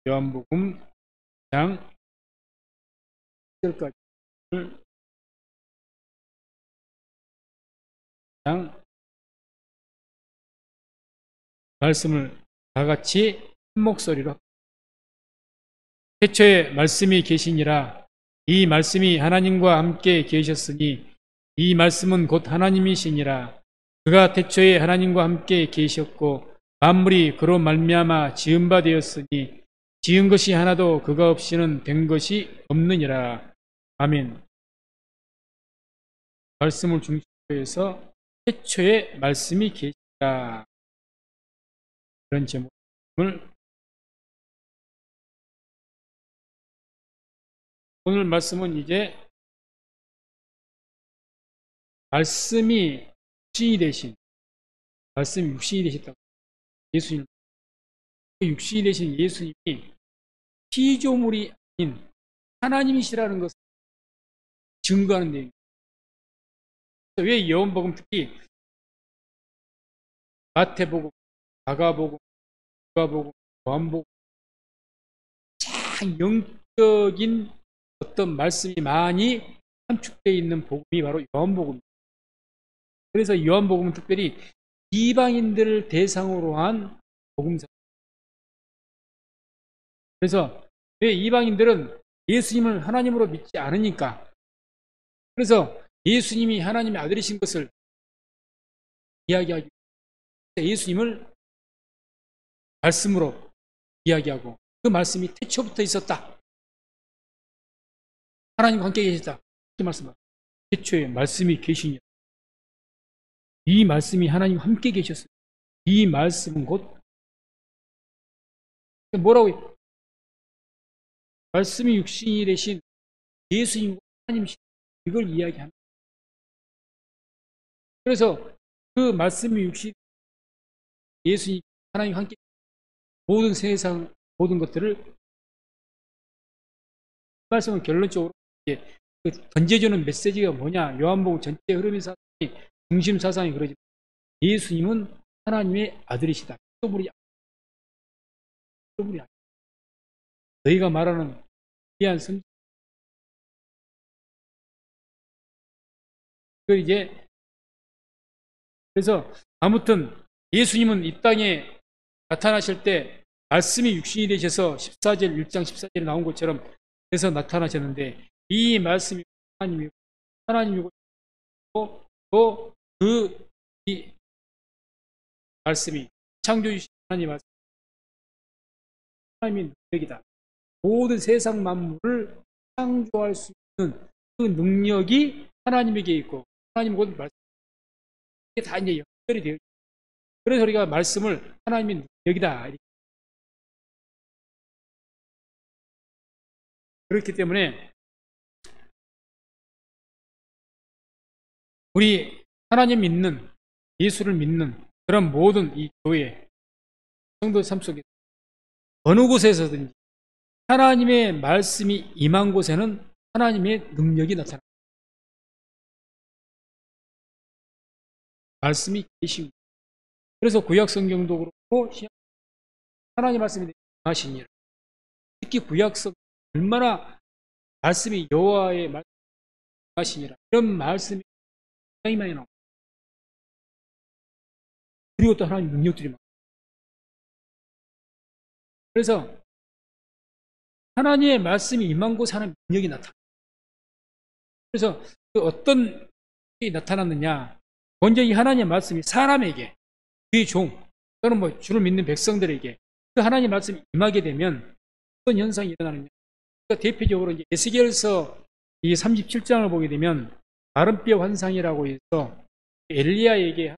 요한복음 1장 1절까지 말씀을 다 같이 한 목소리로 태초에 말씀이 계시니라. 이 말씀이 하나님과 함께 계셨으니 이 말씀은 곧 하나님이시니라. 그가 태초에 하나님과 함께 계셨고 만물이 그로 말미암아 지은 바 되었으니 지은 것이 하나도 그가 없이는 된 것이 없느니라. 아멘. 말씀을 중심으로 해서 태초에 말씀이 계시다. 그런 제목을 오늘 말씀은 이제 말씀이 육신이 되신 말씀이 육신이 되셨다고 예수님 육신이 되신 예수님이 피조물이 아닌 하나님이시라는 것을 증거하는 내용입니다. 왜 요한복음 특히 마태복음, 마가복음, 누가복음, 요한복음 참 영적인 어떤 말씀이 많이 함축되어 있는 복음이 바로 요한복음입니다. 그래서 요한복음은 특별히 이방인들을 대상으로 한 복음서. 그래서 왜 이방인들은 예수님을 하나님으로 믿지 않으니까 그래서 예수님이 하나님의 아들이신 것을 이야기하기 위해서 예수님을 말씀으로 이야기하고 그 말씀이 태초부터 있었다. 하나님과 함께 계셨다. 이렇게 말씀합니다. 태초에 말씀이 계시니 이 말씀이 하나님과 함께 계셨어요. 이 말씀은 곧 뭐라고 해요? 말씀이 육신이 되신 예수님 하나님이신 이걸 이야기합니다. 그래서 그 말씀이 육신 예수님 하나님과 함께 모든 세상 모든 것들을 말씀은 결론적으로 던져주는 메시지가 뭐냐? 요한복음 전체 흐름의 사상이 중심 사상이 그러지. 예수님은 하나님의 아들이시다. 피조물이 아니다. 너희가 말하는 귀한 성경 그 이제 그래서 아무튼 예수님은 이 땅에 나타나실 때 말씀이 육신이 되셔서 14절 1장 14절에 나온 것처럼 그래서 나타나셨는데 이 말씀이 하나님이고 또 그 이 말씀이 창조주신 하나님 말씀 하나님의 능력이다. 모든 세상 만물을 창조할 수 있는 그 능력이 하나님에게 있고 하나님 곧 말씀 이게 다 이제 연결이 되어 있습니다. 그래서 우리가 말씀을 하나님의 능력이다. 그렇기 때문에 우리 하나님 믿는 예수를 믿는 그런 모든 이 교회 성도 삶 속에 어느 곳에서든지 하나님의 말씀이 임한 곳에는 하나님의 능력이 나타납니다. 말씀이 계십니다. 그래서 구약 성경도 그렇고 하나님 말씀이 임하시니라. 특히 구약 성경 얼마나 말씀이 여호와의 말씀이 임하시니라. 이런 말씀이 굉장히 많이 나옵니다. 그리고 또 하나님 능력들이 많아요. 그래서 하나님의 말씀이 임한 곳에 하나님의 능력이 나타납니다. 그래서 그 어떤 일이 나타났느냐. 먼저 이 하나님의 말씀이 사람에게 그의 종 또는 뭐 주를 믿는 백성들에게 그 하나님의 말씀이 임하게 되면 어떤 현상이 일어나느냐. 그러니까 대표적으로 이제 에스겔서 이 37장을 보게 되면 마른뼈 환상이라고 해서 엘리야에게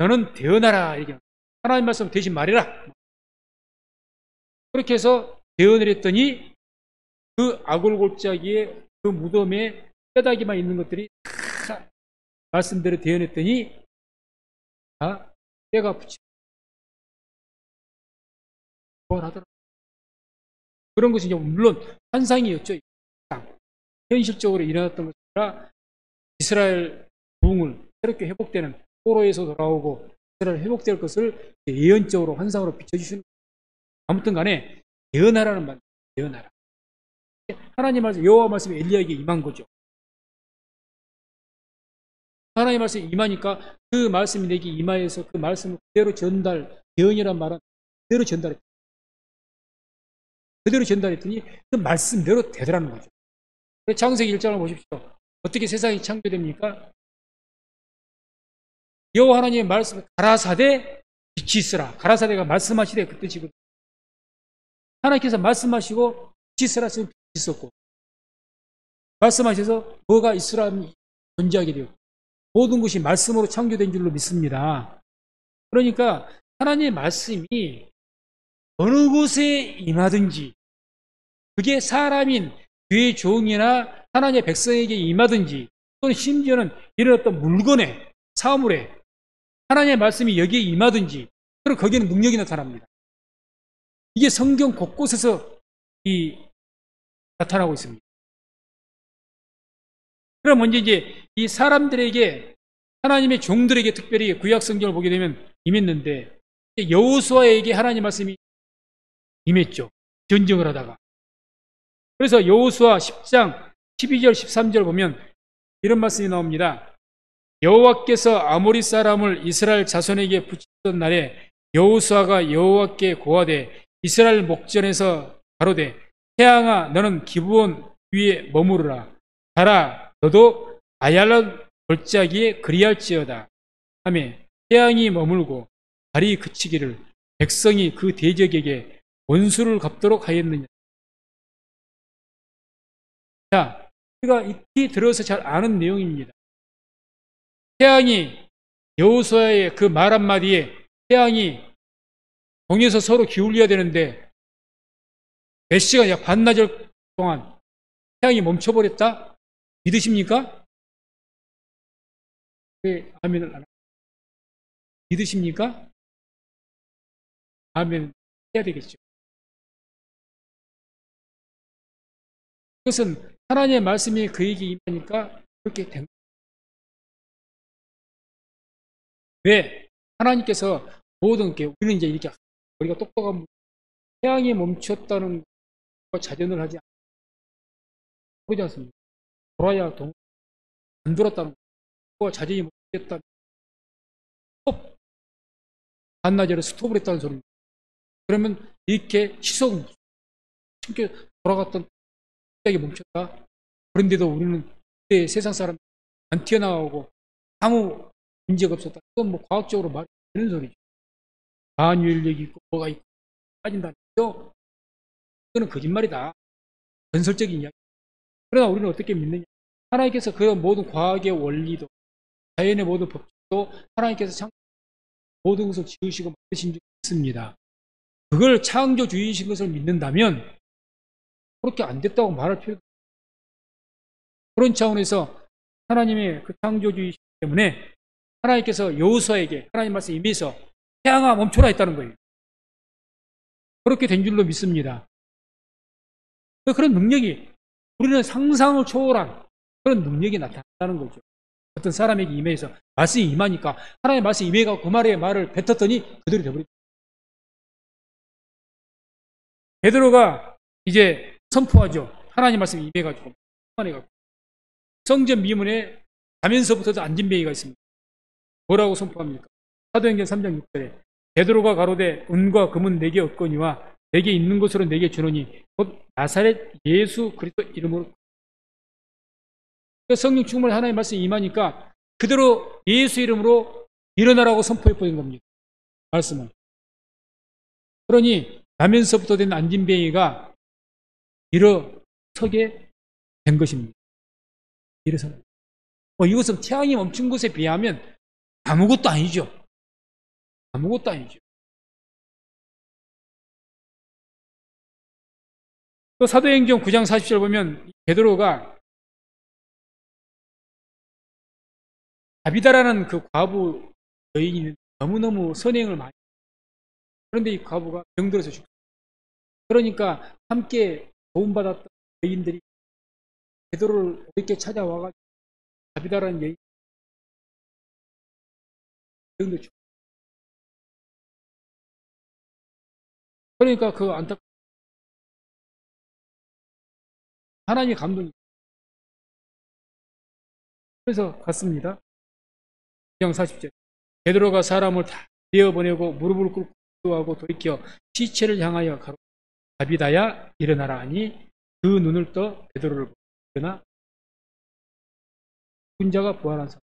너는 대언하라 이렇게 하나님 말씀 대신 말해라 그렇게 해서 대언을 했더니 그 아골골짜기에 그 무덤에 뼈다귀만 있는 것들이 다 말씀대로 대언했더니 다 뼈가 붙이고 하더라고요. 그런 것이 물론 환상이었죠. 현실적으로 일어났던 것이 아니라 이스라엘 부흥을 새롭게 회복되는 포로에서 돌아오고 이스라엘 회복될 것을 예언적으로 환상으로 비춰주시는 거예요. 아무튼 간에 예언하라는 말, 예언하라. 하나님 말씀, 여호와 말씀이 엘리야에게 임한 거죠. 하나님 말씀이 임하니까 그 말씀이 내게 임하여서 그 말씀을 그대로 예언이란 말은 그대로 전달했다. 그대로 전달했더니 그 말씀대로 되더라는 거죠. 창세기 1장을 보십시오. 어떻게 세상이 창조됩니까? 여호와 하나님의 말씀, 가라사대 빛이 있으라. 가라사대가 말씀하시되 그 뜻이거든요. 하나님께서 말씀하시고 빛이 있으라 했으면 빛이 있었고, 말씀하셔서 뭐가 있으라 하면 존재하게 되었고, 모든 것이 말씀으로 창조된 줄로 믿습니다. 그러니까 하나님의 말씀이 어느 곳에 임하든지, 그게 사람인 그의 종이나 하나님의 백성에게 임하든지, 또는 심지어는 이런 어떤 물건에, 사물에 하나님의 말씀이 여기에 임하든지, 그럼 거기에는 능력이 나타납니다. 이게 성경 곳곳에서 나타나고 있습니다. 그럼 먼저 이제 이 사람들에게, 하나님의 종들에게 특별히 구약 성경을 보게 되면 임했는데, 여호수아에게 하나님 말씀이 임했죠. 전쟁을 하다가. 그래서 여호수아 10장 12절 13절 보면 이런 말씀이 나옵니다. 여호와께서 아모리 사람을 이스라엘 자손에게 붙이던 날에 여호수아가 여호와께 고하되 이스라엘 목전에서 가로되 태양아 너는 기브온 위에 머무르라. 달아 너도 아얄란 골짜기에 그리할지어다 하며 태양이 머물고 달이 그치기를 백성이 그 대적에게 원수를 갚도록 하였느냐. 자, 우리가 익히 들어서 잘 아는 내용입니다. 태양이, 여호수아의 그 말 한마디에 태양이 동에서 서로 기울여야 되는데 몇 시간, 약 반나절 동안 태양이 멈춰버렸다? 믿으십니까? 왜 아멘을 안 합니까? 믿으십니까? 아멘 해야 되겠죠. 그것은 하나님의 말씀이 그에게 임하니까 그렇게 된 거예요. 왜? 하나님께서 모든 게, 우리는 이제 이렇게 우리가 똑똑한 분, 태양이 멈췄다는 거 자전을 하지 않습니다. 그러지 않습니다. 돌아야 안 돌았다는 거, 자전이 멈췄다는 스톱, 반나절에 스톱을 했다는 소리입니다. 그러면 이렇게 시속 쉽게 돌아갔던 갑자기 멈췄다. 그런데도 우리는 그때 세상 사람 안 튀어나오고 아무 문제가 없었다. 이건 뭐 과학적으로 말이 되는 소리죠. 반유인력이 있고 뭐가 있고 빠진다는 거죠. 이거는 거짓말이다. 건설적인 이야기. 그러나 우리는 어떻게 믿느냐? 하나님께서 그런 모든 과학의 원리도, 자연의 모든 법칙도 하나님께서 모든 것을 지으시고 만드신 줄 믿습니다. 그걸 창조주의이신 것을 믿는다면 그렇게 안 됐다고 말할 필요가 없습니다. 그런 차원에서 하나님의 그 창조주의이기 때문에 하나님께서 여호수아에게 하나님 말씀 임해서 태양아 멈춰라 했다는 거예요. 그렇게 된 줄로 믿습니다. 그런 능력이, 우리는 상상을 초월한 그런 능력이 나타난다는 거죠. 어떤 사람에게 임해서 말씀이 임하니까 하나님의 말씀이 임해가 그 말을 뱉었더니 그대로 되버립니다. 베드로가 이제 선포하죠. 하나님 말씀이 임해가지고 성전 미문에 가면서부터도 앉은뱅이가 있습니다. 뭐라고 선포합니까? 사도행전 3장 6절에 베드로가 가로되 은과 금은 내게 없거니와 내게 있는 것으로 내게 주노니 곧 나사렛 예수 그리스도 이름으로. 성령 충만히 하나님의 말씀이 임하니까 그대로 예수 이름으로 일어나라고 선포해 버린 겁니다. 말씀은. 그러니 나면서부터 된 앉은뱅이가 일어서게 된 것입니다. 일어서. 이것은 태양이 멈춘 것에 비하면 아무것도 아니죠. 아무것도 아니죠. 또 사도행전 9장 40절 보면 베드로가 다비다라는 그 과부 여인이 너무너무 선행을 많이, 그런데 이 과부가 병들어서 죽었어요. 그러니까 함께 도움받았던 여인들이 베드로를 이렇게 찾아와가지고 다비다라는 여인 병들어 죽었어요. 그러니까 그 하나님의 감동이. 그래서 갔습니다. 2장 40절. 베드로가 사람을 다 내어보내고 무릎을 꿇고 기도하고 돌이켜 시체를 향하여 가로 다비다야 일어나라 하니 그 눈을 떠 베드로를 보고 일어나 죽은 자가 부활한 사람.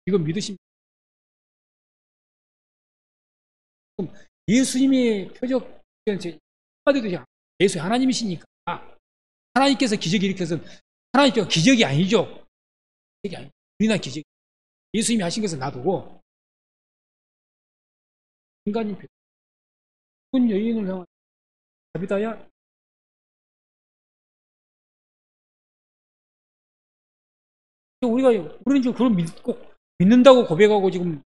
이거 믿으십니까? 예수님의 표적 한마디도 예수 하나님이시니까 하나님께서 기적 일으켜서 하나님께서 기적이 아니죠. 기적이 아니죠. 우리나 기적. 예수님이 하신 것은 놔두고 인간이 죽은 여인을 향한 다비다야 우리는 지금 그걸 믿는다고 고백하고 지금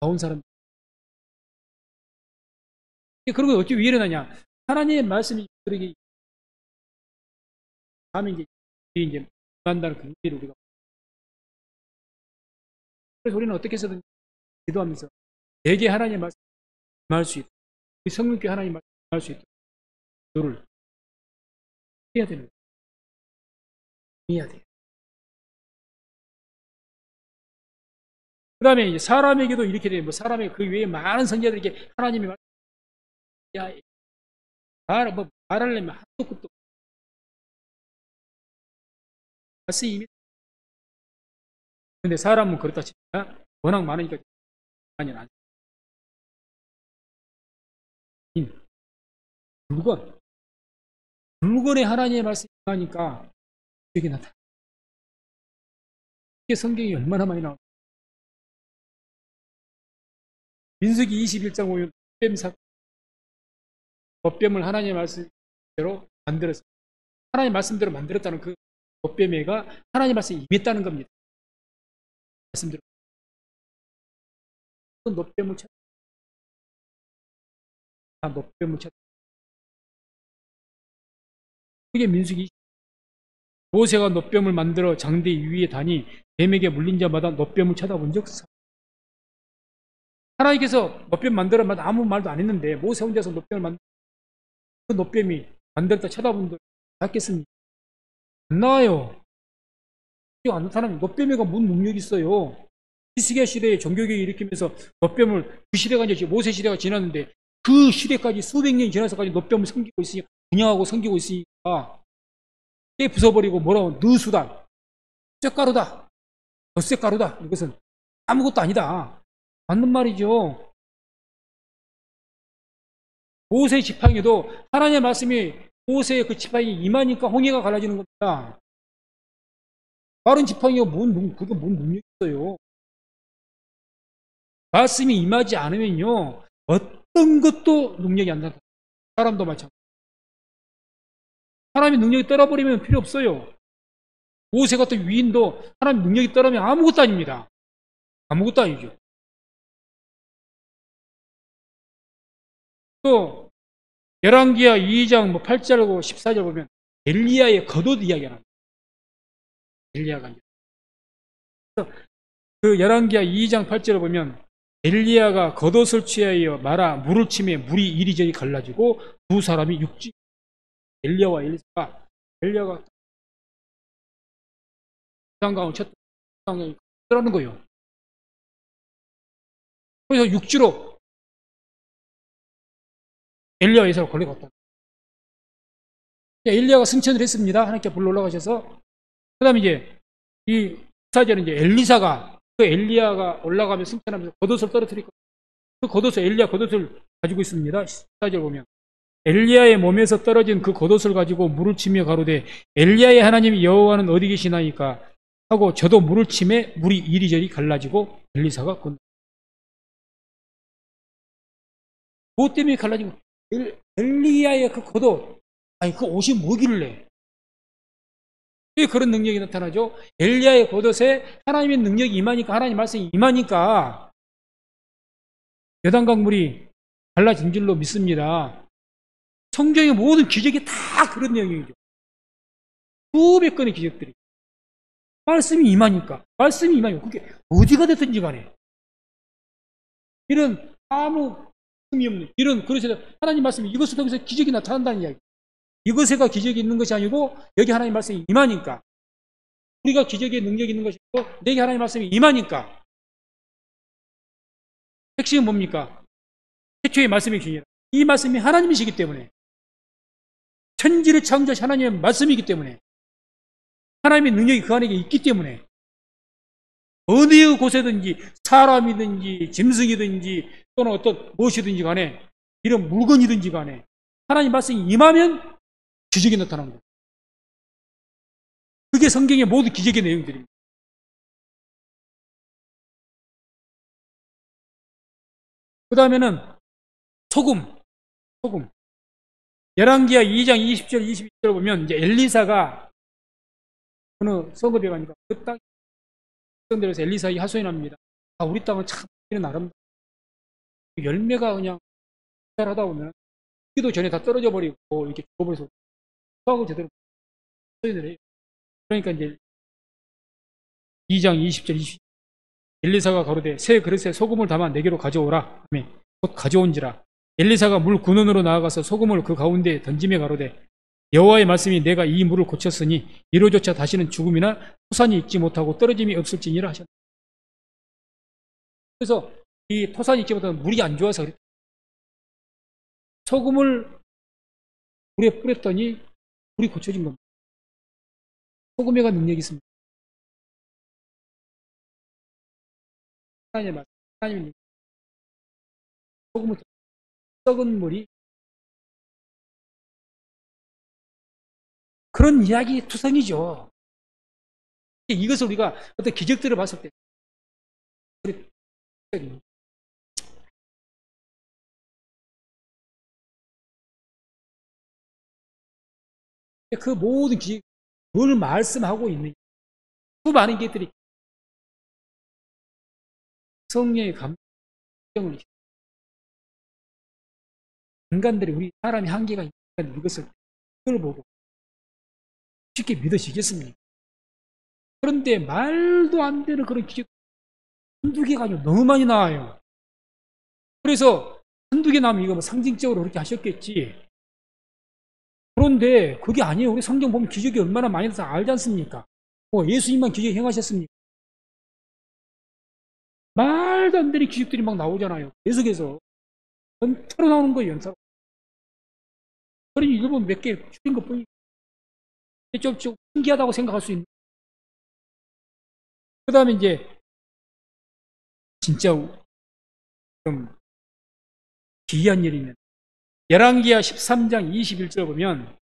나온 사람. 그런 건 어찌 왜 일어나냐? 하나님의 말씀이 우리에게 다음에 이제 만다는 그 의미를 우리가. 그래서 우리는 어떻게 해서든 기도하면서 내게 하나님의 말씀 임할 수 있도록 우리 성령께 하나님의 말씀 임할 수 있도록 기도를 해야 되는 거예요. 해야 돼요. 그 다음에 이제 사람에게도 이렇게 돼요. 뭐 사람의 그 외에 많은 선지자들에게 하나님의 말씀, 야, 말하려면 한도 끝도 말씀이. 근데 사람은 그렇다 치니까 워낙 많으니까 아니 안. 물건에 하나님의 말씀이 나니까 여기 나타나. 이게 성경이 얼마나 많이 나오나. 민수기 21장 보면 봇뱀을 하나님의 말씀대로 만들어서 하나님의 말씀대로 만들었다는 그 봇뱀애가 하나님의 말씀에 임했다는 겁니다. 말씀대로 놋뱀을 찾. 놋뱀을 찾. 그게 민수기. 모세가 놋뱀을 만들어 장대 위에 다니 뱀에게 물린 자마다 놋뱀을 쳐다본 적 없어. 하나님께서 놋뱀 만들어마다 아무 말도 안 했는데 모세 혼자서 놋뱀을 만들. 그 놋뱀이 만들다 쳐다본 적 낫겠습니까? 안 나와요. 안 나타나면 놋뱀이가 뭔 능력이 있어요. 히스기야 시대에 종교개혁 일으키면서 놋뱀을 그 시대가 이제 모세 시대가 지났는데 그 시대까지 수백 년이 지나서까지 놋뱀을 섬기고 있으니까 운영하고 섬기고 있으니까 깨 부숴버리고 뭐라고 느수단 쇳가루다 덧새가루다 이것은 아무것도 아니다. 맞는 말이죠. 모세의 지팡이도 하나님의 말씀이 모세의 그 지팡이 임하니까 홍해가 갈라지는 겁니다. 다른 지팡이가 그게 뭔 능력이 있어요. 말씀이 임하지 않으면요 어떤 것도 능력이 안 나타나요. 사람도 마찬가지. 하나님의 능력이 떨어버리면 필요 없어요. 모세 같은 위인도 하나님의 능력이 떨어지면 아무것도 아닙니다. 아무것도 아니죠. 또 열왕기하 2장 8절하고 14절 보면 엘리야의 겉옷 이야기가 나옵니다. 엘리야가 그 열왕기하 2장 8절을 보면 엘리야가 겉옷을 취하여 말아 물을 치매 물이 이리저리 갈라지고 두 사람이 육지. 엘리야와 엘리야가 장강을 쳤다. 장강이 들어가는 거예요. 그래서 육지로 엘리야와 에사가 걸려갔다. 엘리야가 승천을 했습니다. 하나님께 불러 올라가셔서. 그 다음에 이제 이 4절은 이제 엘리사가 그 엘리야가 올라가면 승천하면서 겉옷을 떨어뜨릴 거예요. 그 겉옷을 엘리야 겉옷을 가지고 있습니다. 14절 보면 엘리야의 몸에서 떨어진 그 겉옷을 가지고 물을 치며 가로되 엘리야의 하나님 여호와는 어디 계시나이까 하고 저도 물을 치매 물이 이리저리 갈라지고 엘리사가 건너. 무엇 때문에 갈라지고 엘리야의 그 겉옷 아니 그 옷이 뭐길래 왜 그런 능력이 나타나죠? 엘리야의 겉옷에 하나님의 능력이 임하니까 하나님 말씀이 임하니까 여단강물이 갈라진 줄로 믿습니다. 성경의 모든 기적이 다 그런 내용이죠. 수백 건의 기적들이 말씀이 임하니까 그게 어디가 됐든지 간에 이런 아무 흠이 없는 이런, 그래서 하나님 말씀이 이것을 통해서 기적이 나타난다는 이야기. 이것에가 기적이 있는 것이 아니고 여기 하나님 말씀이 임하니까, 우리가 기적의 능력이 있는 것이고 내게 하나님 말씀이 임하니까. 핵심은 뭡니까? 최초의 말씀이 주니라. 이 말씀이 하나님이시기 때문에, 천지를 창조하신 하나님의 말씀이기 때문에, 하나님의 능력이 그 안에 있기 때문에 어느 곳에든지 사람이든지 짐승이든지 또는 어떤 무엇이든지 간에, 이런 물건이든지 간에 하나님 말씀이 임하면 기적이 나타나는 거예요. 그게 성경의 모든 기적의 내용들입니다. 그 다음에는 소금. 열왕기하 2장 20절 21절 보면 이제 엘리사가 어느 성읍에 가니까 그 땅 백성들에서 엘리사의 하소연이 납니다. 아, 우리 땅은 참 아름다워. 열매가 그냥 잘하다 보면 기도 전에 다 떨어져 버리고 이렇게 죽어버려서 수확을 제대로 소연을 해요. 그러니까 이제 2장 20절 20절 엘리사가 가로되 새 그릇에 소금을 담아 내게로 가져오라 하며 곧 가져온지라. 엘리사가 물 근원으로 나아가서 소금을 그 가운데에 던지며 가로되 여호와의 말씀이 내가 이 물을 고쳤으니 이로조차 다시는 죽음이나 토산이 있지 못하고 떨어짐이 없을지니라 하셨다. 그래서 이 토산이 있지 못하면 물이 안 좋아서 그랬다. 소금을 물에 뿌렸더니 물이 고쳐진 겁니다. 소금에가 능력이 있습니다. 하나님의 말씀, 하나님의 능력. 소금을 썩은 물이, 그런 이야기 투성이죠. 이것을 우리가 어떤 기적들을 봤을 때 그 모든 기적, 뭘 말씀하고 있느냐, 수많은 것들이 성령의 감정을, 인간들이, 우리 사람이 한계가 있는 이것을 그걸 보고 쉽게 믿으시겠습니까? 그런데 말도 안 되는 그런 기적 한두 개가 아니고 너무 많이 나와요. 그래서 한두 개 나오면 이거 뭐 상징적으로 그렇게 하셨겠지. 그런데 그게 아니에요. 우리 성경 보면 기적이 얼마나 많이 나서 알지 않습니까? 예수님만 기적 행하셨습니까? 말도 안 되는 기적들이 막 나오잖아요. 계속해서 연타로 나오는 거예요. 연타로. 그러니 일본 몇 개 줄인 것뿐이에요. 좀 신기하다고 생각할 수 있는. 그 다음에 이제 진짜 좀 기이한 일이 있는 열왕기하 13장 21절 보면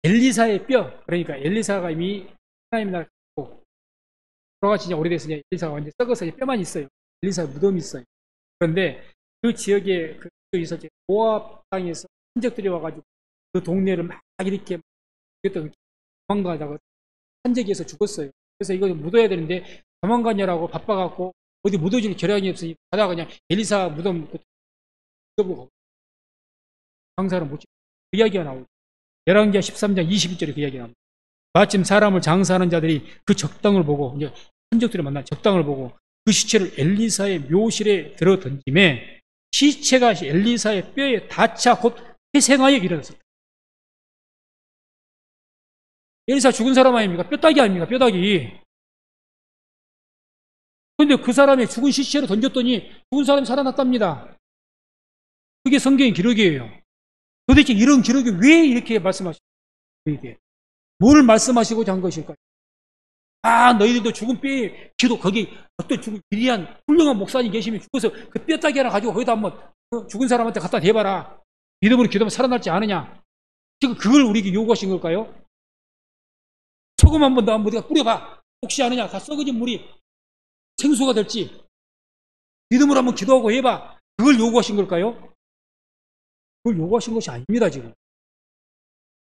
엘리사의 뼈, 그러니까 엘리사가 이미 하나님 나라 갔고 돌아가신 지 오래됐으니 엘리사가 완전 썩어서 뼈만 있어요. 엘리사의 무덤이 있어요. 그런데 그 지역에 그 있었지 모압 땅에서 한적들이 와가지고 그 동네를 막 이렇게 도망가다가 한적에서 죽었어요. 그래서 이거 묻어야 되는데 도망가냐라고 바빠갖고 어디 묻어줄 겨량이 없으니 가다가 그냥 엘리사 무덤 묻어보고 장사를 못 지고 그 이야기가 나오죠. 열왕기하 13장 21절에 그 이야기가 나옵니다. 마침 사람을 장사하는 자들이 그 적당을 보고, 이제 한적들을 만나 적당을 보고 그 시체를 엘리사의 묘실에 들어 던짐에 시체가 엘리사의 뼈에 닿자 곧 회생하여 일어났습니다. 엘리사 죽은 사람 아닙니까? 뼈다귀 아닙니까? 뼈다귀. 그런데 그 사람의 죽은 시체로 던졌더니 죽은 사람이 살아났답니다. 그게 성경의 기록이에요. 도대체 이런 기록이 왜 이렇게 말씀하시고, 이게 뭘 말씀하시고자 한 것일까요? 아, 너희들도 죽은 뼈에 기도, 거기 어떤 죽은 위대한 훌륭한 목사님 계시면 죽어서 그 뼈다귀 하나 가지고 거기다 한번 죽은 사람한테 갖다 대봐라. 믿음으로 기도하면 살아날지 않으냐. 지금 그걸 우리에게 요구하신 걸까요? 소금 한번 더 한번 우리가 뿌려봐. 혹시 않으냐. 다 썩어진 물이 생수가 될지. 믿음으로 한번 기도하고 해봐. 그걸 요구하신 걸까요? 그걸 요구하신 것이 아닙니다, 지금.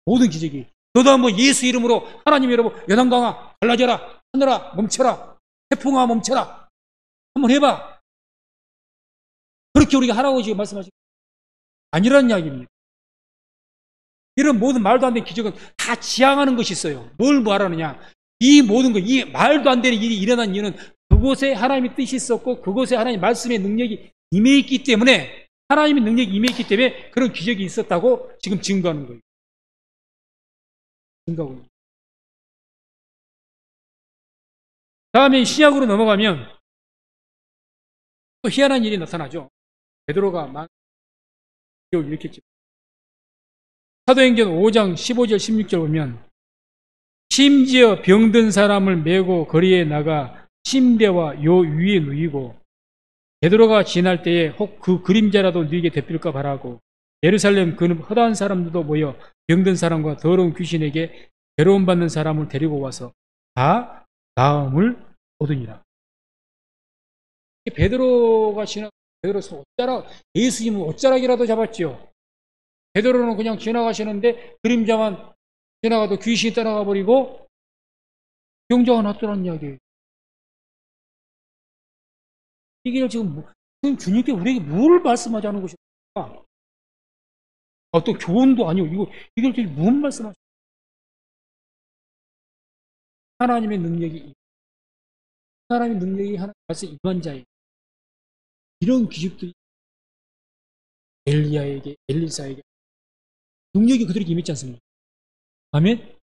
모든 기적이. 너도 한번 예수 이름으로, 하나님 이름으로, 연한강아 갈라져라, 하늘아 멈춰라, 태풍아 멈춰라, 한번 해봐. 그렇게 우리가 하라고 지금 말씀하시고 아니라는 이야기입니다. 이런 모든 말도 안 되는 기적은 다 지향하는 것이 있어요. 뭘 말하느냐. 이 모든 것, 이 말도 안 되는 일이 일어난 이유는 그곳에 하나님의 뜻이 있었고 그곳에 하나님의 말씀의 능력이 임해 있기 때문에 하나님의 능력이 임해 있기 때문에 그런 기적이 있었다고 지금 증거하는 거예요. 증거하고 있는 거예요. 다음에 신약으로 넘어가면 또 희한한 일이 나타나죠. 베드로가 기적을 일으켰죠. 사도행전 5장 15절 16절 보면 심지어 병든 사람을 메고 거리에 나가 침대와 요 위에 누이고 베드로가 지날 때에 혹 그 그림자라도 누이게 되필까 바라고 예루살렘 그 허다한 사람들도 모여 병든 사람과 더러운 귀신에게 괴로움 받는 사람을 데리고 와서 다 나음을 얻으니라. 베드로가 지나 베드로 어쩌라 예수님은 어쩌라기라도 잡았지요. 베드로는 그냥 지나가시는데 그림자만 지나가도 귀신이 따라가 버리고 병자가 낫더라는 이야기예요. 이게 지금 주님께 우리에게 뭘 말씀하자는 것일까? 또 교훈도 아니고 이걸 지금 무슨 말씀하시는 하나님의 능력이 하나님 말씀 임한 자에게 이런 기적들이 엘리야에게 엘리사에게 능력이 그들에게 임했지 않습니까? 아멘?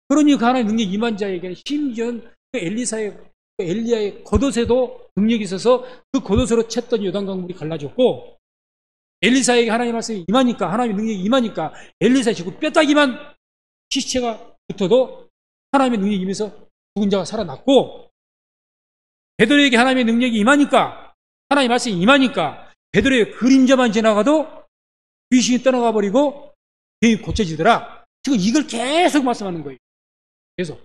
그러니 그 하나님의 능력이 임한 자에게는 심지어 그 엘리야의 겉옷에도 능력이 있어서 그 겉옷으로 챘던 요단강물이 갈라졌고 엘리사에게 하나님의 말씀이 임하니까 하나님의 능력이 임하니까 엘리사의 지구 뼈다귀만 시체가 붙어도 하나님의 능력이 임해서 죽은 자가 살아났고 베드로에게 하나님의 능력이 임하니까 하나님의 말씀이 임하니까 베드로의 그림자만 지나가도 귀신이 떠나가 버리고 병이 고쳐지더라. 지금 이걸 계속 말씀하는 거예요. 계속.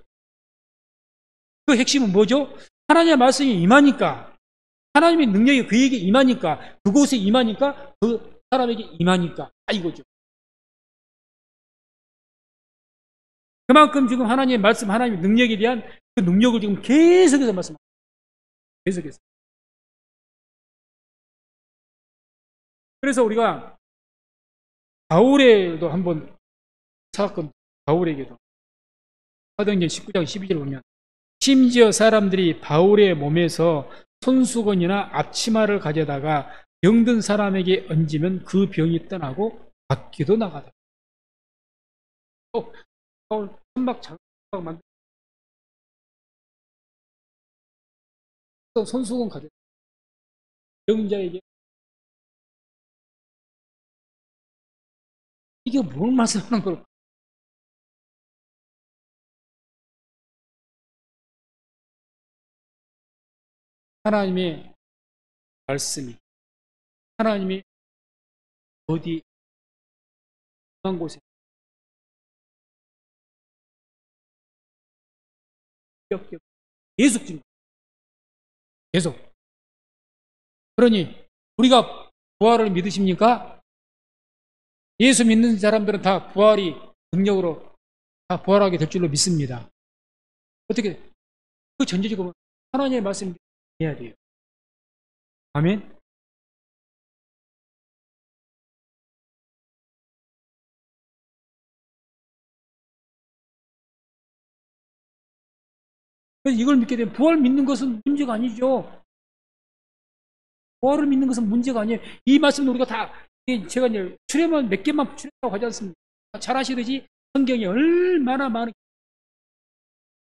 그 핵심은 뭐죠? 하나님의 말씀이 임하니까 하나님의 능력이 그에게 임하니까 그곳에 임하니까 그 사람에게 임하니까 이거죠. 그만큼 지금 하나님의 말씀, 하나님의 능력에 대한 그 능력을 지금 계속해서 말씀합니다. 계속해서. 그래서 우리가 바울에도 한번 사건, 바울에게도 사도행전 19장 12절 보면 심지어 사람들이 바울의 몸에서 손수건이나 앞치마를 가져다가 병든 사람에게 얹으면 그 병이 떠나고 밖에도 나가다. 바울 천막 장막 만들어 손수건 가져 병자에게 이게 뭘 말씀하는 걸까? 하나님의 말씀이 하나님이 어디 한 곳에 계속 지금 계속. 그러니 우리가 부활을 믿으십니까? 예수 믿는 사람들은 다 부활이 능력으로 다 부활하게 될 줄로 믿습니다. 어떻게 그 전제적으로 하나님의 말씀을 해야 돼요. 아멘. 그래서 이걸 믿게 되면 부활 믿는 것은 문제가 아니죠. 부활을 믿는 것은 문제가 아니에요. 이 말씀은 우리가 다 제가 이제 출애만 몇 개만 출애라고 하지 않습니까? 잘 아시듯이 성경이 얼마나 많은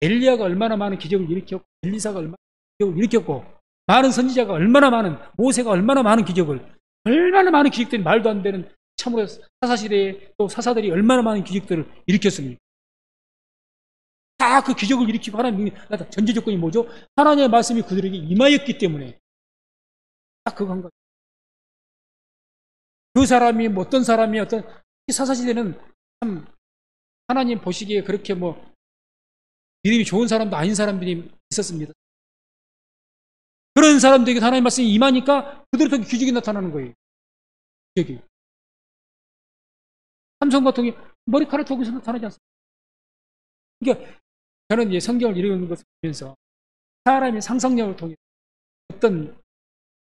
엘리야가 얼마나 많은 기적을 일으켰고 엘리사가 얼마나 기적을 일으켰고 많은 선지자가 얼마나 많은 모세가 얼마나 많은 기적들이 말도 안 되는 참으로 사사시대에 또 사사들이 얼마나 많은 기적들을 일으켰습니까? 다 그 기적을 일으키고 하나님이 전제 조건이 뭐죠? 하나님의 말씀이 그들에게 임하였기 때문에 딱 그거 한 거예요. 그 사람이 뭐 어떤 사람이 어떤 사사시대는 참 하나님 보시기에 그렇게 뭐 믿음이 좋은 사람도 아닌 사람들이 있었습니다. 그런 사람들에게 하나님 말씀이 임하니까 그들을 통해 기적이 나타나는 거예요. 기적이. 삼손 같은 경우 머리카락 쪽에서 나타나지 않습니까? 그러니까 저는 이제 성경을 읽는 것을 보면서 사람의 상상력을 통해 어떤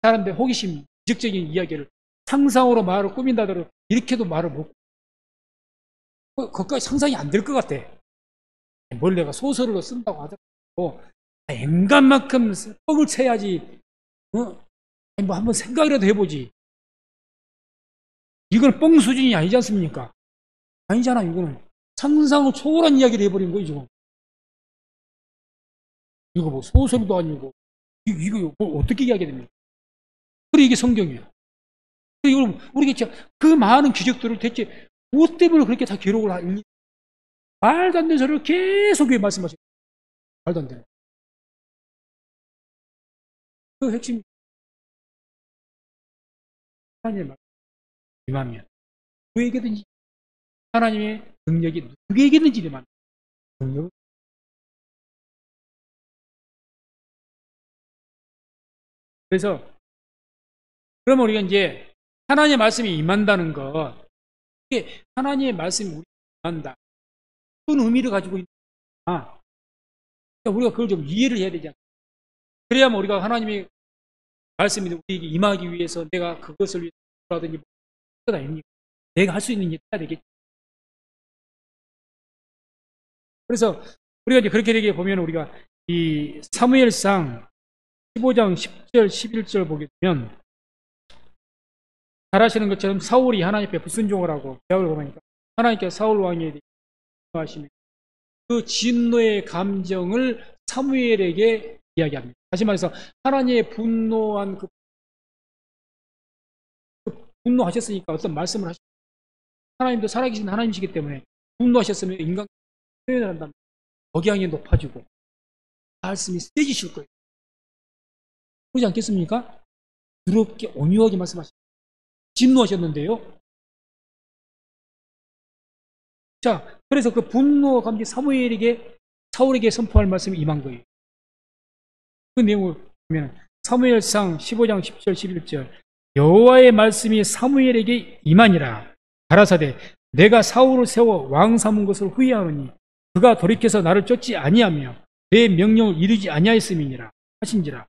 사람들의 호기심, 기적적인 이야기를 상상으로 말을 꾸민다더라도 이렇게도 말을 못 그것까지 상상이 안 될 것 같아. 뭘 내가 소설로 쓴다고 하더라도 앵간만큼 뻥을 쳐야지. 아니, 뭐 한번 생각이라도 해보지. 이건 뻥 수준이 아니지 않습니까? 아니잖아. 이거는 상상을 초월한 이야기를 해버린 거예요 지금. 이거 뭐 소설도 아니고 이거 뭐 어떻게 이야기해야 됩니까? 그래 이게 성경이에요. 이걸 우리가 그 많은 기적들을 대체 무엇 때문에 그렇게 다 기록을 하니? 말도 안 되는 소리를 계속 말씀하시고 말도 안 되는 그 핵심 하나님의 말 임하면 누구에게든지 하나님의 능력이 누구에게든지 임하면 능력은 그래서 그러면 우리가 이제 하나님의 말씀이 임한다는 것 이게 하나님의 말씀이 우리에게 임한다 어떤 의미를 가지고 있나 우리가 그걸 좀 이해를 해야 되지 않나 그래야만 우리가 하나님의 말씀이 우리에게 임하기 위해서 내가 그것을 위해서라든지 뭐 아닙니까? 내가 할 수 있는 일을 해야 되겠지. 그래서 우리가 이제 그렇게 되게 보면 우리가 이 사무엘상 15장 10절 11절 보게 되면 잘 아시는 것처럼 사울이 하나님 앞에 불순종을 하고 대학을 보니까 하나님께서 사울 왕에 대해 하시면 그 진노의 감정을 사무엘에게 이야기합니다. 다시 말해서 하나님의 분노한 그 분노하셨으니까 어떤 말씀을 하셨습니다. 하나님도 살아계신 하나님이시기 때문에 분노하셨으면 인간 표현을 한다면 억양이 높아지고 말씀이 세지실 거예요. 그러지 않겠습니까? 부드럽게 온유하게 말씀하시고 진노하셨는데요. 자, 그래서 그 분노 감지 사울에게 선포할 말씀이 임한 거예요. 그 내용을 보면 사무엘상 15장 10절 11절 여호와의 말씀이 사무엘에게 임하니라 가라사대 내가 사울을 세워 왕 삼은 것을 후회하노니 그가 돌이켜서 나를 쫓지 아니하며 내 명령을 이루지 아니하였음이니라 하신지라.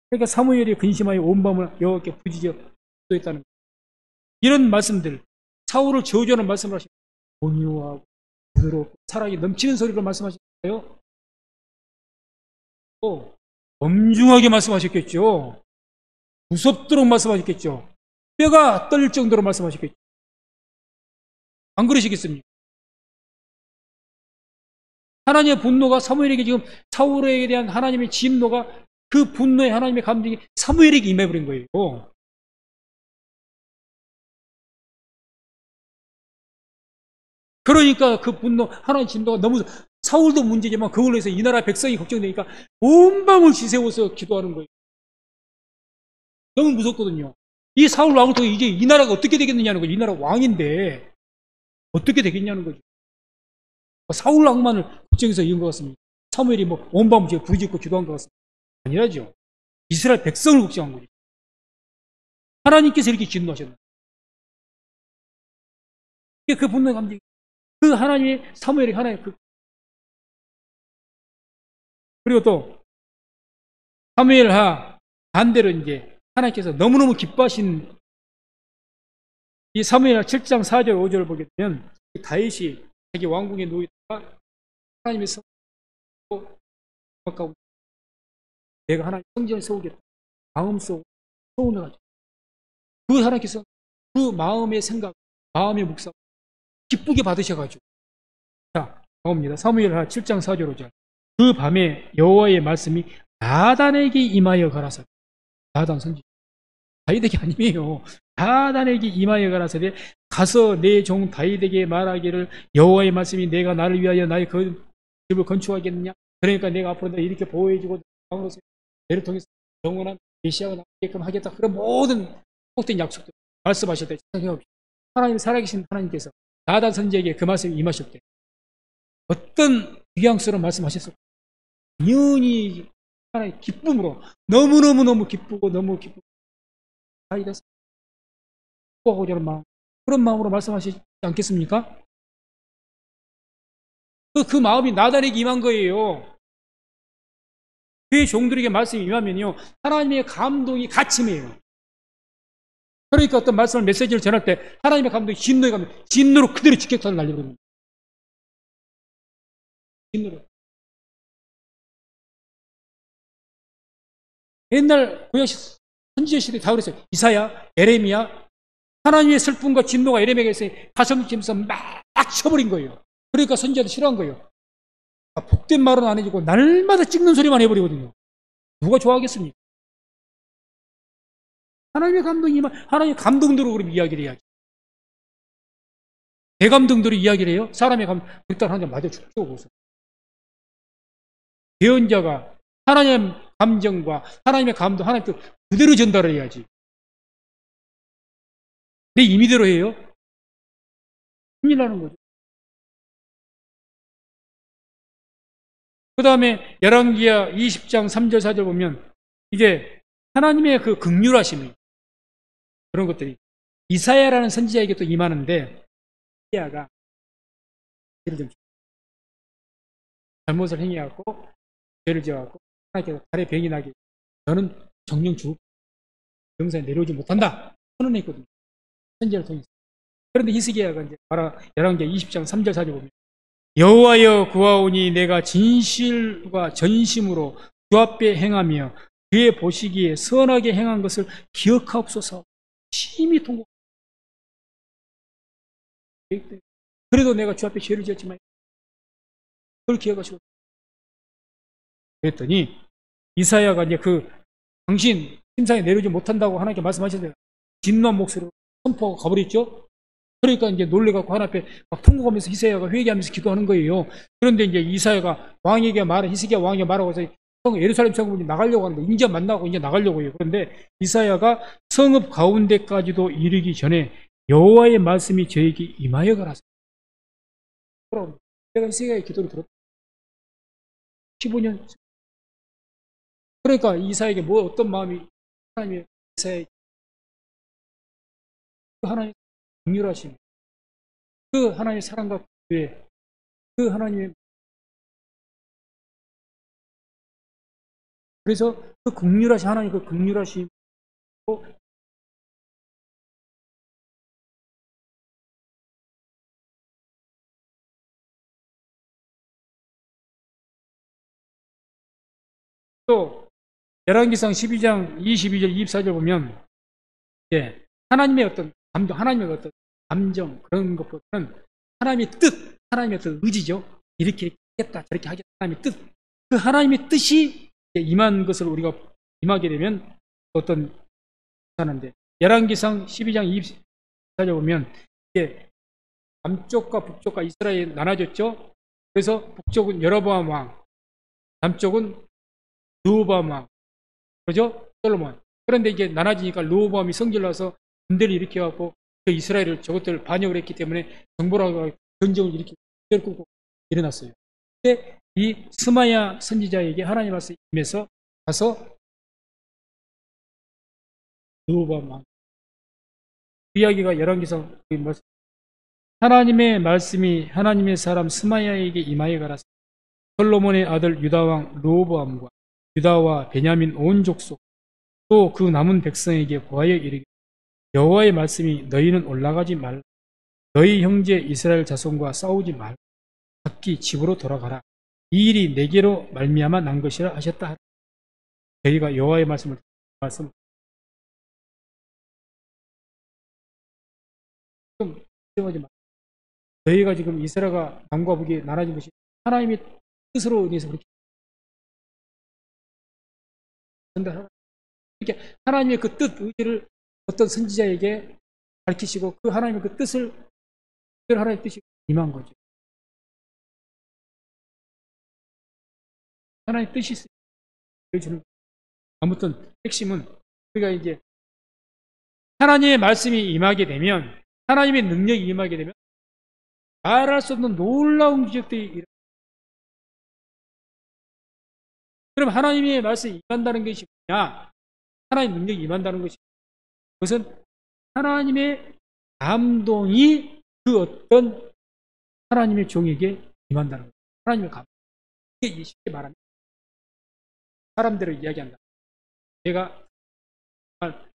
그러니까 사무엘이 근심하여 온 밤을 여호와께 부지짖어 기도했다는 거예요. 이런 말씀들 사울을 저주하는 말씀을 하시고 온유하고 부드럽고 사랑이 넘치는 소리로 말씀하셨어요. 또 엄중하게 말씀하셨겠죠. 무섭도록 말씀하셨겠죠. 뼈가 떨릴 정도로 말씀하셨겠죠. 안 그러시겠습니까? 하나님의 분노가 사무엘에게 지금 사울에게 대한 하나님의 진노가 그 분노의 하나님의 감정이 사무엘에게 임해버린 거예요. 그러니까 그 분노, 하나님의 진노가 너무 사울도 문제지만 그걸로 해서 이 나라 백성이 걱정되니까 온 밤을 지새워서 기도하는 거예요. 너무 무섭거든요. 이 사울 왕을 통해 이제 이 나라가 어떻게 되겠느냐는 거죠. 이 나라 왕인데 어떻게 되겠냐는 거죠. 사울 왕만을 걱정해서 이런 것 같습니다. 사무엘이 뭐 온 밤을 부르짖고 기도한 것 같습니다. 아니라죠. 이스라엘 백성을 걱정한 거죠. 하나님께서 이렇게 진노하셨는데 그 분노의 감정이 그 하나님의 사무엘이 하나님 그리고 또 사무엘하 반대로 이제 하나님께서 너무너무 기뻐하신 이 사무엘하 7장 4절 5절을 보게 되면 다윗이 자기 왕궁에 누워있다가 하나님의 성을 가까운 내가 하나님 성전을 세우겠다 마음속으로 소원을 하죠. 그 하나님께서 그 마음의 생각 마음의 묵상 기쁘게 받으셔가지고 자 나옵니다. 사무엘하 7장 4절 5절 그 밤에 여호와의 말씀이 나단에게 임하여 가라사대 나단 선지 다윗에게 아니에요. 나단에게 임하여 가라사대 가서 내 종 다윗에게 말하기를 여호와의 말씀이 내가 나를 위하여 나의 그 집을 건축하겠느냐 그러니까 내가 앞으로 너 이렇게 보호해주고 왕으로서 내를 통해서 영원한 메시아가 나게끔 하겠다 그런 모든 복된 약속들 말씀하실 때 생각해봅시다. 하나님 살아계신 하나님께서 나단 선지에게 그 말씀이 임하실 때 어떤 비양스러운 말씀하셨을까? 당연히 하나님 기쁨으로 너무너무 기쁘고 너무 기쁘고 아이가 기뻐하고 저런 마음 그런 마음으로 말씀하시지 않겠습니까? 그 마음이 나단에게 임한 거예요. 그의 종들에게 말씀이 임하면요 하나님의 감동이 갇힘이에요. 그러니까 어떤 말씀을 메시지를 전할 때 하나님의 감동이 진노에 가면 진노로 그대로 직격탄을 날려버립니다. 진노로 옛날 구약 선지자 시대 다 그랬어요. 이사야, 에레미야, 하나님의 슬픔과 진노가 에레미야에게 있어요. 가슴 찜서 막 쳐버린 거예요. 그러니까 선지자도 싫어한 거예요. 복된 말은 안 해주고 날마다 찍는 소리만 해버리거든요. 누가 좋아하겠습니까? 하나님의 감동이면 하나님의 감동대로 그럼 이야기를 해야지. 대감동대로 이야기를 해요? 사람의 감동, 일단 하나님 맞아 죽죠. 그것은. 예언자가 하나님의 감정과 하나님의 감동, 하나님 뜻 그대로 전달을 해야지. 내 임의대로 해요? 큰일 나는 거죠. 그 다음에 열왕기하 20장 3절 4절 보면 이제 하나님의 그 긍휼하심이 그런 것들이 이사야라는 선지자에게 또 임하는데 이사야가 죄를 좀 잘못을 행해갖고 죄를 지어갖고 하나님께서 달에 병이 나게 너는 정령 죽을 영상에 내려오지 못한다 선언했거든요. 선지자를 통해서. 그런데 히스기야가 이제 열왕기하 20장 3절 4절 보면 여호와여 구하오니 내가 진실과 전심으로 주 앞에 행하며 그의 보시기에 선하게 행한 것을 기억하옵소서. 심히 통곡. 그래도 내가 주 앞에 죄를 지었지만 그걸 기억하시고 그랬더니 이사야가 이제 그 당신 심상에 내려오지 못한다고 하나님께 말씀하셨어요. 진노한 목소리로 선포하고 가버렸죠. 그러니까 이제 놀래갖고 하나님 앞에 막 통곡하면서 이사야가 회개하면서 기도하는 거예요. 그런데 이제 이사야가 왕에게 말해, 히스기야 왕에게 말하고 해서 예루살렘 성읍을 나가려고 하는데 이제 만나고 이제 나가려고 해요. 그런데 이사야가 성읍 가운데까지도 이르기 전에 여호와의 말씀이 저에게 임하여 가라. 그럼 내가 히스기야의 기도를 들었다. 15년. 그러니까 이사야에게 뭐 어떤 마음이 하나님의 이사야의 그 하나님의 긍휼하심, 그 하나님의 사랑과 구애, 그 하나님의 그래서 그 긍휼하신 하나님 그 긍휼하심 또 열왕기상 12장 22절 24절 보면 예, 하나님의 어떤 감정, 하나님의 어떤 감정 그런 것보다는 하나님의 뜻, 하나님의 어떤 의지죠. 이렇게 하겠다, 저렇게 하겠다. 하나님의 뜻, 그 하나님의 뜻이 임한 것을 우리가 임하게 되면 어떤 하는데 열왕기상 12장 24절 보면 이게 남쪽과 북쪽과 이스라엘이 나눠졌죠. 그래서 북쪽은 여로보암 왕, 남쪽은 르호보암 왕, 그죠? 솔로몬. 그런데 이게 나눠지니까 르호보암이 성질나서 군대를 일으켜갖고 그 이스라엘을 저것들 반역을 했기 때문에 정보라고 전쟁을 일으키고 끌고 일어났어요. 근데 이 스마야 선지자에게 하나님 말씀이 임해서 가서 르호보암 왕. 그 이야기가 열왕기상 하나님의 말씀이 하나님의 사람 스마야에게 임하여 가라. 솔로몬의 아들 유다왕 르호보암과 유다와 베냐민 온 족속 또 그 남은 백성에게 보하여 이르기를 여호와의 말씀이 너희는 올라가지 말라. 너희 형제 이스라엘 자손과 싸우지 말라. 각기 집으로 돌아가라. 이 일이 내게로 말미암아 난 것이라 하셨다. 저희가 여호와의 말씀을 말씀 좀 걱정하지 마. 너희가 지금 이스라엘과 남과 북이 나눠진 것이 하나님의 뜻으로 인해서 그렇게 전달하라. 이렇게 하나님의 그 뜻, 의지를 어떤 선지자에게 밝히시고 그 하나님의 그 뜻을 하나님의 뜻이 임한 거죠. 하나님의 뜻이 있어요. 아무튼 핵심은 우리가 이제 하나님의 말씀이 임하게 되면 하나님의 능력이 임하게 되면 말할 수 없는 놀라운 기적들이 일어나요. 그럼 하나님의 말씀이 임한다는 것이 뭐냐? 하나님의 능력이 임한다는 것이 그것은 하나님의 감동이 그 어떤 하나님의 종에게 임한다는 거예요. 하나님의 감동. 이게 쉽게 말하면 사람대로 이야기한다. 제가 정말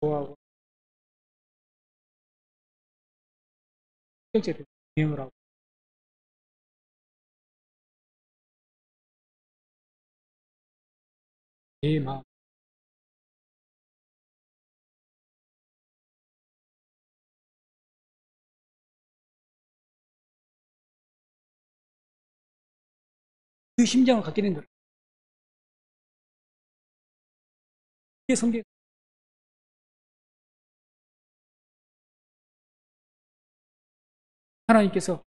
좋아하고 성경책에 대응을 하고 내 마음 그 심장을 갖게 된 거예요. 이게 성경 하나님께서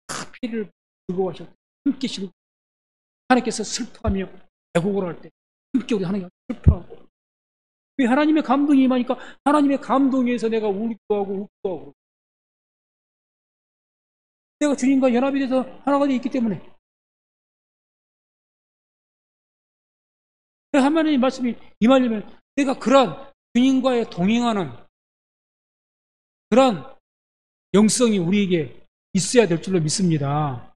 다 피를 즐거워하셨고 함께 즐거 하나님께서 슬퍼하며 애곡을 할 때 함께 우리 하나님 슬퍼하고 왜 하나님의 감동이 임하니까 하나님의 감동에서 내가 울기도 하고 웃기도 하고 내가 주님과 연합이 돼서 하나가 되어 있기 때문에 하나님의 말씀이 임하려면 내가 그러한 주님과의 동행하는 그러한 영성이 우리에게 있어야 될 줄로 믿습니다.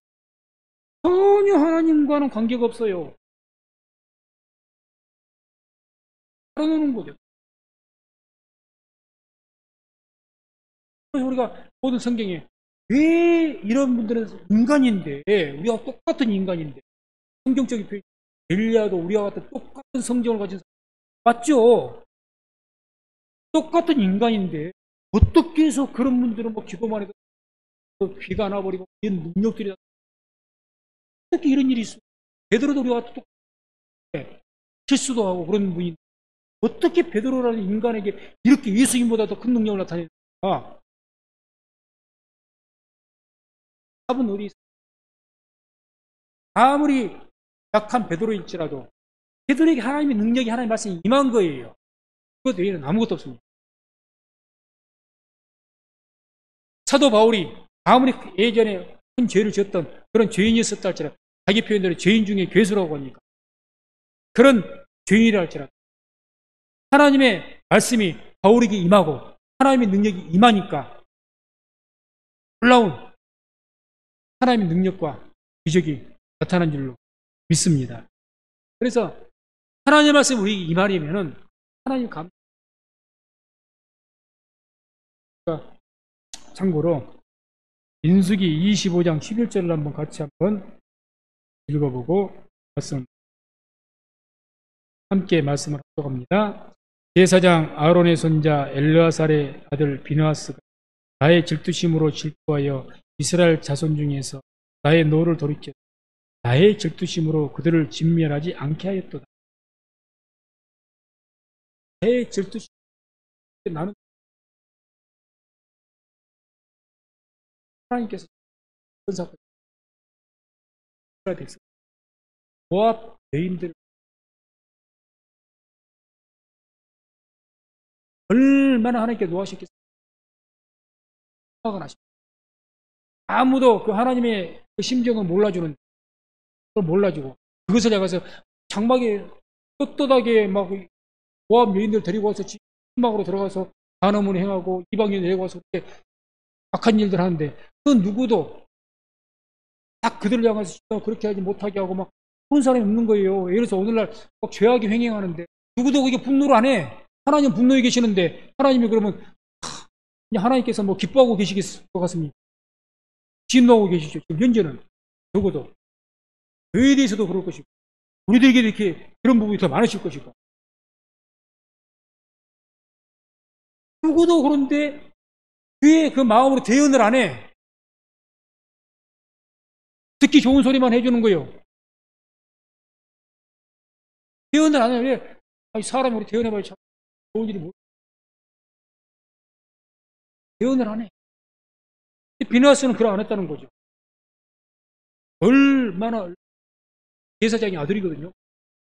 전혀 하나님과는 관계가 없어요. 따라노는 거죠. 그래서 우리가 모든 성경에 왜 이런 분들은 인간인데 우리가 똑같은 인간인데 성경적인 표현 엘리야도 우리와 같은 똑같은 성경을 가진 사람 맞죠? 똑같은 인간인데 어떻게 해서 그런 분들은 뭐 기도만 해도 귀가 나버리고 이런 능력들이 어떻게 이런 일이 있어? 베드로도 우리와 같은 똑같은 실수도 하고 그런 분이 어떻게 베드로라는 인간에게 이렇게 예수님보다 더 큰 능력을 나타낼까? 답은 어디 있어? 아무리 약한 베드로일지라도 베드로에게 하나님의 능력이 하나님의 말씀이 임한 거예요. 그것 외에는 아무것도 없습니다. 사도 바울이 아무리 예전에 큰 죄를 지었던 그런 죄인이었었다 할지라도 자기 표현대로 죄인 중에 괴수라고 하니까 그런 죄인이라 할지라도 하나님의 말씀이 바울에게 임하고 하나님의 능력이 임하니까 놀라운 하나님의 능력과 기적이 나타난 줄로 믿습니다. 그래서 하나님의 말씀이 우리에게 임하려면은 하나님 참고로 민수기 25장 11절을 한번 같이 한번 읽어보고 함께 말씀을 하도록 합니다. 제사장 아론의 손자 엘르아살의 아들 비느하스가 나의 질투심으로 질투하여 이스라엘 자손 중에서 나의 노를 돌이켜 나의 질투심으로 그들을 진멸하지 않게 하였도다. 나의 질투심 나는 하나님께서 어떤 사건 됐어. 모압 여인들 얼마나 하나님께 노하셨겠어요. 화가 나십니다. 아무도 그 하나님의 그 심정을 몰라주는 그걸 몰라주고 그것을 나가서 장막에 떳떳하게 막 모압 여인들 데리고 와서 장막으로 들어가서 간어문 행하고 이방인 데리고 와서 이렇게 악한 일들 하는데 그 누구도 딱 그들을 향해서 그렇게 하지 못하게 하고 막 그런 사람이 없는 거예요. 예를 들어서 오늘날 막 죄악이 횡행하는데 누구도 그게 분노를 안 해. 하나님 분노해 계시는데 하나님이 그러면 하나님께서 뭐 기뻐하고 계시겠을 것 같습니다. 진노하고 계시죠. 지금 현재는 적어도 교회에 대해서도 그럴 것이고 우리들에게도 이렇게 그런 부분이 더 많으실 것이고 누구도 그런데 그의 그 마음으로 대언을 안 해. 듣기 좋은 소리만 해주는 거예요. 대언을 안 해. 왜? 아니, 사람이 우리 대언해봐야 참 좋은 일이 뭐 대언을 안 해. 비느하스는 그걸 안 했다는 거죠. 얼마나 제사장의 아들이거든요.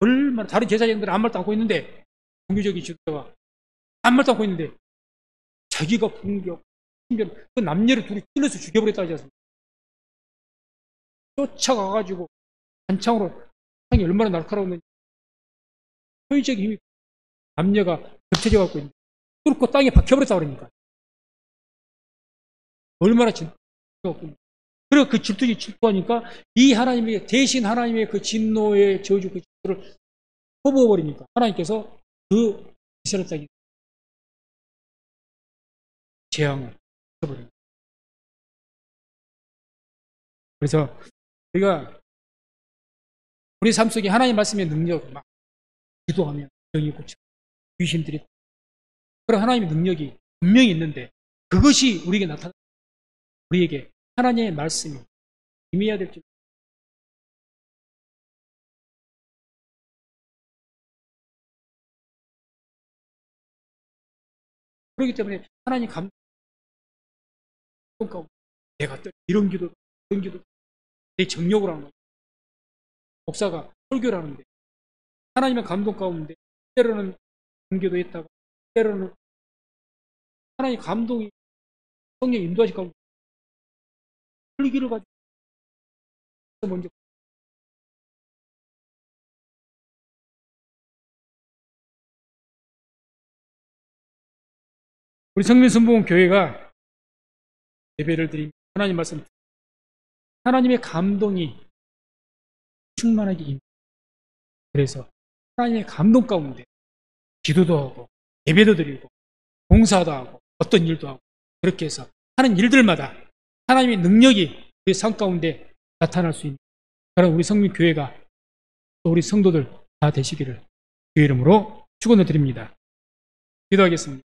얼마나 다른 제사장들은 아무 말도 않고 있는데 종교적인 지도자가 아무 말도 않고 있는데 자기가 공격, 그 남녀를 둘이 찔러서 죽여버렸다 하지 않습니까? 쫓아가가지고 단창으로 창이 얼마나 날카로웠는지 효율적인 힘이 남녀가 겹쳐져 갖고 있는데 뚫고 땅에 박혀버렸다 그러니까 얼마나 진노했군요. 그리고 그 질투하니까 이 하나님의 대신 하나님의 그 진노의 저주 그 질투를 퍼부어버리니까 하나님께서 그 이스라엘 땅에 재앙을 쳐버려요. 그래서 우리가 우리 삶 속에 하나님 말씀의 능력, 막 기도하면 영이 고쳐 귀신들이, 그런 하나님의 능력이 분명히 있는데 그것이 우리에게 나타나, 우리에게 하나님의 말씀이 임해야 될지. 그렇기 때문에 하나님 감동 가운데 내가 또 이런 기도, 이런 기도, 내 정력으로 하는 거예요. 목사가 설교를 하는데 하나님의 감동 가운데 때로는 공교도 했다가 때로는 하나님 감동이 성령 인도하실 가운데 설교를 가지고 먼저 우리 성민선봉 교회가 예배를 드리면 하나님 말씀, 하나님의 감동이 충만하게 임해요. 그래서 하나님의 감동 가운데 기도도 하고 예배도 드리고 봉사도 하고 어떤 일도 하고 그렇게 해서 하는 일들마다 하나님의 능력이 우리 삶 가운데 나타날 수 있는 그런 우리 성민교회가 또 우리 성도들 다 되시기를 주의 이름으로 축원을 드립니다. 기도하겠습니다.